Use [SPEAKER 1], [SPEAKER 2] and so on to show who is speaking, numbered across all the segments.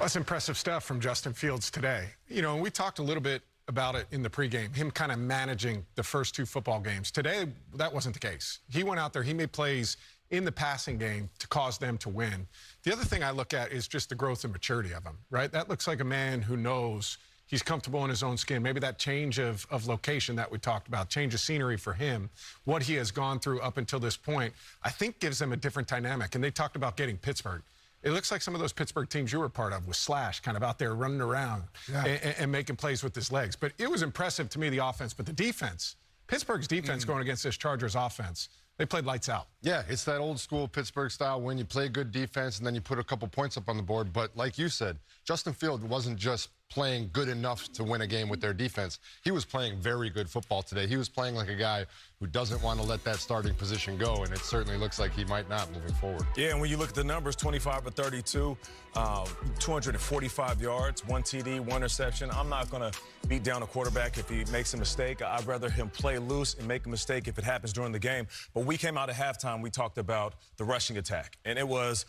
[SPEAKER 1] That's impressive stuff from Justin Fields today. You know, we talked a little bit about it in the pregame, him kind of managing the first two football games. Today, that wasn't the case. He went out there, he made plays in the passing game to cause them to win. The other thing I look at is just the growth and maturity of him, right? That looks like a man who knows he's comfortable in his own skin. Maybe that change of location that we talked about, change of scenery for him, what he has gone through up until this point, I think gives them a different dynamic. And they talked about getting Pittsburgh. It looks like some of those Pittsburgh teams you were part of with Slash kind of out there running around and making plays with his legs. But it was impressive to me, the offense. But the defense, Pittsburgh's defense going against this Chargers offense, they played lights out.
[SPEAKER 2] Yeah, it's that old school Pittsburgh style when you play good defense and then you put a couple points up on the board. But like you said, Justin Fields wasn't just playing good enough to win a game with their defense. He was playing very good football today. He was playing like a guy who doesn't want to let that starting position go, and it certainly looks like he might not moving forward.
[SPEAKER 3] Yeah, and when you look at the numbers, 25 for 32, 245 yards, 1 TD, 1 interception. I'm not going to beat down a quarterback if he makes a mistake. I'd rather him play loose and make a mistake if it happens during the game. But we came out at halftime, we talked about the rushing attack, and it was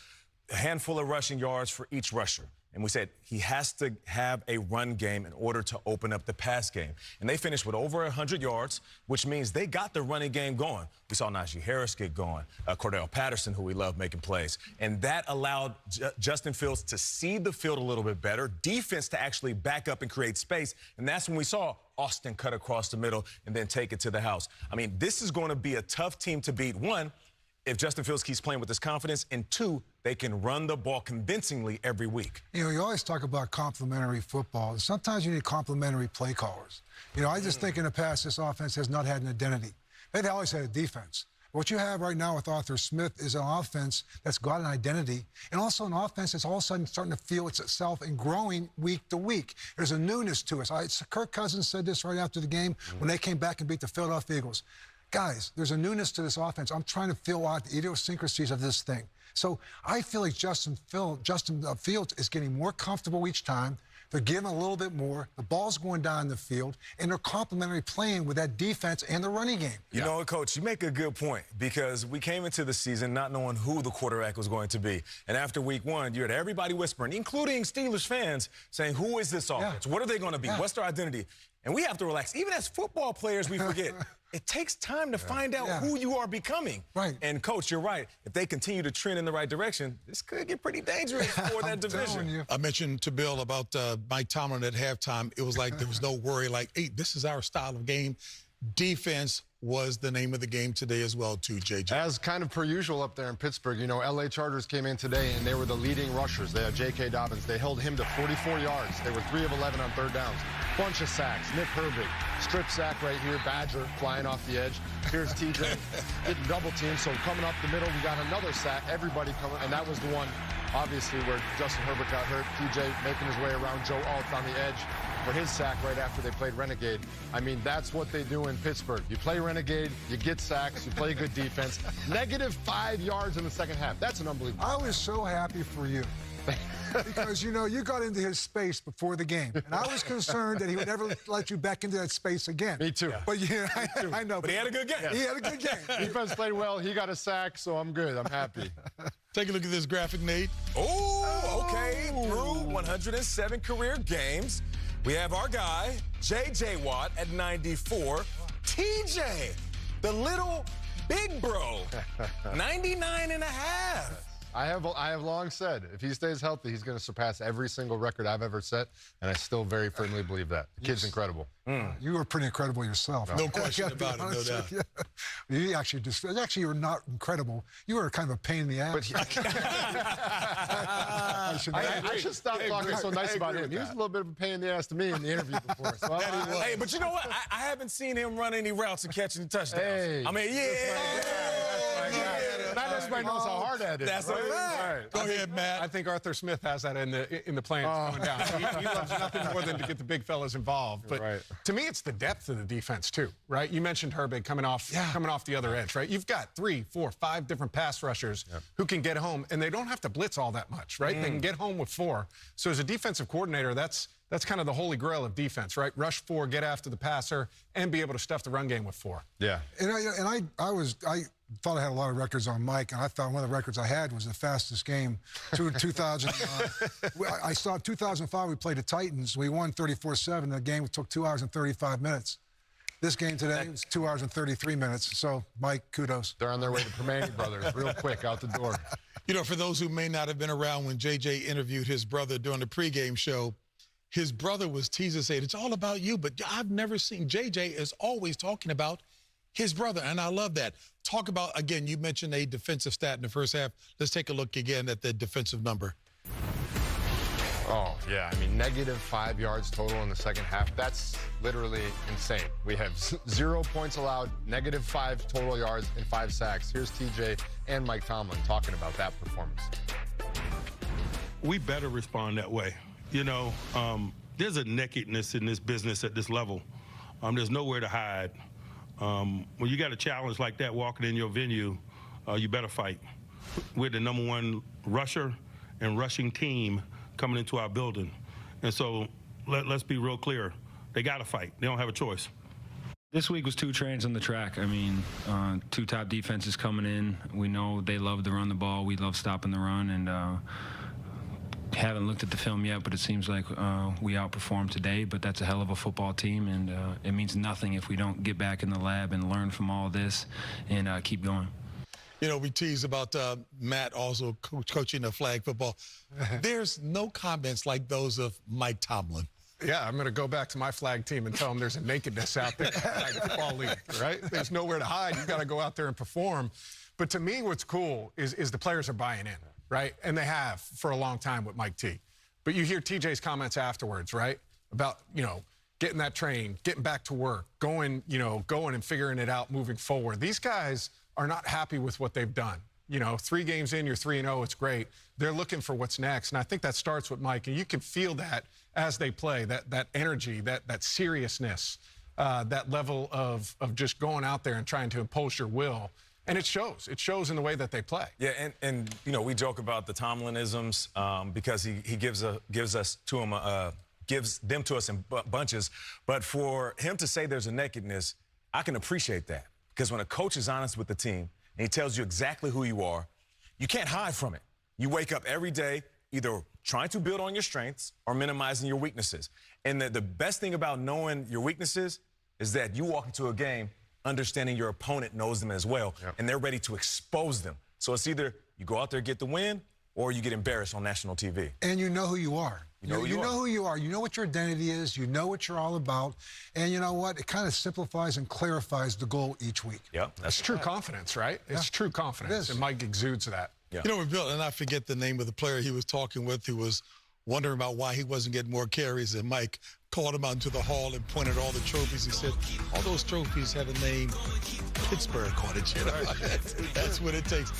[SPEAKER 3] a handful of rushing yards for each rusher. And we said he has to have a run game in order to open up the pass game. And they finished with over 100 yards, which means they got the running game going. We saw Najee Harris get going, Cordell Patterson, who we love making plays. And that allowed Justin Fields to see the field a little bit better, defense to actually back up and create space. And that's when we saw Austin cut across the middle and then take it to the house. I mean, this is going to be a tough team to beat. One, if Justin Fields keeps playing with this confidence, and two, they can run the ball convincingly every week.
[SPEAKER 4] You know, you always talk about complementary football. Sometimes you need complementary play callers. You know, I just think in the past, this offense has not had an identity. They've always had a defense. What you have right now with Arthur Smith is an offense that's got an identity, and also an offense that's all of a sudden starting to feel itself and growing week to week. There's a newness to us. Kirk Cousins said this right after the game when they came back and beat the Philadelphia Eagles. Guys, there's a newness to this offense. I'm trying to feel out the idiosyncrasies of this thing. So I feel like Justin Fields is getting more comfortable each time. They're giving a little bit more. The ball's going down the field, and they're complimentary playing with that defense and the running game.
[SPEAKER 3] You know what, Coach? You make a good point, because we came into the season not knowing who the quarterback was going to be. And after week one, you had everybody whispering, including Steelers fans, saying, who is this offense? What are they going to be? What's their identity? And we have to relax. Even as football players, we forget. It takes time to find out who you are becoming.
[SPEAKER 4] Right.
[SPEAKER 3] And, Coach, you're right. If they continue to trend in the right direction, this could get pretty dangerous for that division.
[SPEAKER 5] I mentioned to Bill about Mike Tomlin at halftime. It was like there was no worry, like, hey, this is our style of game. Defense was the name of the game today as well, too, JJ.
[SPEAKER 2] As kind of per usual up there in Pittsburgh, you know, LA Chargers came in today and they were the leading rushers. They had J.K. Dobbins. They held him to 44 yards. They were 3 of 11 on third downs. Bunch of sacks. Nick Herbig, strip sack right here. Badger flying off the edge. Here's TJ getting double teamed. So coming up the middle, we got another sack. Everybody coming, and that was the one, obviously, where Justin Herbert got hurt. TJ making his way around Joe Alt on the edge for his sack right after they played Renegade. I mean, that's what they do in Pittsburgh. You play Renegade, you get sacks, you play good defense. -5 yards in the second half. That's an unbelievable.
[SPEAKER 4] I was so happy for you. Because, you know, you got into his space before the game. And I was concerned that he would never let you back into that space again.
[SPEAKER 2] Me too.
[SPEAKER 4] But, yeah, I know.
[SPEAKER 3] But he had a good game.
[SPEAKER 4] He had a good game.
[SPEAKER 2] Defense played well. He got a sack, so I'm good. I'm happy.
[SPEAKER 5] Take a look at this graphic, Nate.
[SPEAKER 3] Oh, okay. Through 107 career games, we have our guy, J.J. Watt, at 94. TJ, the little big bro, 99.5.
[SPEAKER 2] I have long said, if he stays healthy, he's going to surpass every single record I've ever set, and I still very firmly believe that. The kid's incredible.
[SPEAKER 4] You were pretty incredible yourself.
[SPEAKER 5] No question about it, no doubt.
[SPEAKER 4] You actually you were not incredible. You were kind of a pain in the ass.
[SPEAKER 2] I should stop talking so nice about him. He was a little bit of a pain in the ass to me in the interview before. So
[SPEAKER 3] hey, but you know what? I haven't seen him run any routes and catch any touchdowns.
[SPEAKER 2] Hey.
[SPEAKER 3] I mean,
[SPEAKER 2] not everybody knows how hard that is.
[SPEAKER 3] That's right.
[SPEAKER 5] Go ahead, Matt.
[SPEAKER 1] I think Arthur Smith has that in the plans coming down. He loves nothing more than to get the big fellas involved. But to me, it's the depth of the defense too, right? You mentioned Herbig coming off the other edge, right? You've got 3, 4, 5 different pass rushers who can get home, and they don't have to blitz all that much, right? They can get home with 4. So as a defensive coordinator, that's That's kind of the holy grail of defense, right? Rush 4, get after the passer, and be able to stuff the run game with 4.
[SPEAKER 2] Yeah.
[SPEAKER 4] And I thought I had a lot of records on Mike, and I thought one of the records I had was the fastest game. 2000. I saw 2005. We played the Titans. We won 34-7. The game took 2 hours and 35 minutes. This game today was 2 hours and 33 minutes. So, Mike, kudos.
[SPEAKER 2] They're on their way to Permane brothers real quick out the door.
[SPEAKER 5] You know, for those who may not have been around when J.J. interviewed his brother during the pregame show, his brother was teasing, saying, it's all about you, but I've never seen. J.J. is always talking about his brother, and I love that. Talk about, again, you mentioned a defensive stat in the first half. Let's take a look again at the defensive number.
[SPEAKER 2] Oh, yeah. I mean, -5 yards total in the second half. That's literally insane. We have 0 points allowed, -5 total yards, and 5 sacks. Here's TJ and Mike Tomlin talking about that performance.
[SPEAKER 6] We better respond that way. You know, there's a nakedness in this business at this level. There's nowhere to hide. When you got a challenge like that walking in your venue, you better fight. We're the #1 rusher and rushing team coming into our building. And so let's be real clear. They got to fight. They don't have a choice.
[SPEAKER 7] This week was 2 trains on the track. I mean, 2 top defenses coming in. We know they love to run the ball. We love stopping the run. And haven't looked at the film yet, but it seems like we outperformed today. But that's a hell of a football team, and it means nothing if we don't get back in the lab and learn from all this and keep going.
[SPEAKER 5] You know, we tease about Matt also coaching the flag football. There's no comments like those of Mike Tomlin.
[SPEAKER 1] Yeah, I'm going to go back to my flag team and tell them there's a nakedness out there in the flag football league, right? There's nowhere to hide. You've got to go out there and perform. But to me, what's cool is the players are buying in, right? And they have for a long time with Mike T. But you hear TJ's comments afterwards, right? About, you know, getting that train, getting back to work, going and figuring it out moving forward. These guys are not happy with what they've done. You know, 3 games in, you're 3-0, it's great. They're looking for what's next. And I think that starts with Mike. And you can feel that as they play, that energy, that seriousness, that level of just going out there and trying to impose your will. And it shows. It shows in the way that they play.
[SPEAKER 3] Yeah, and you know, we joke about the Tomlinisms because he gives them to us in bunches. But for him to say there's a nakedness, I can appreciate that. Because when a coach is honest with the team and he tells you exactly who you are, you can't hide from it. You wake up every day either trying to build on your strengths or minimizing your weaknesses. And the best thing about knowing your weaknesses is that you walk into a game understanding your opponent knows them as well, and they're ready to expose them. So it's either you go out there, get the win, or you get embarrassed on national TV.
[SPEAKER 4] And you know who you are. You know who you are. You know what your identity is. You know what you're all about. And you know what? It kind of simplifies and clarifies the goal each week.
[SPEAKER 3] Yep.
[SPEAKER 1] That's true confidence, right? It's true confidence. And Mike exudes that.
[SPEAKER 5] Yeah. You know, Bill, and I forget the name of the player he was talking with who was wondering about why he wasn't getting more carries. And Mike called him out into the hall and pointed all the trophies. He said, all those trophies had a name, Pittsburgh on it. You know? That's what it takes.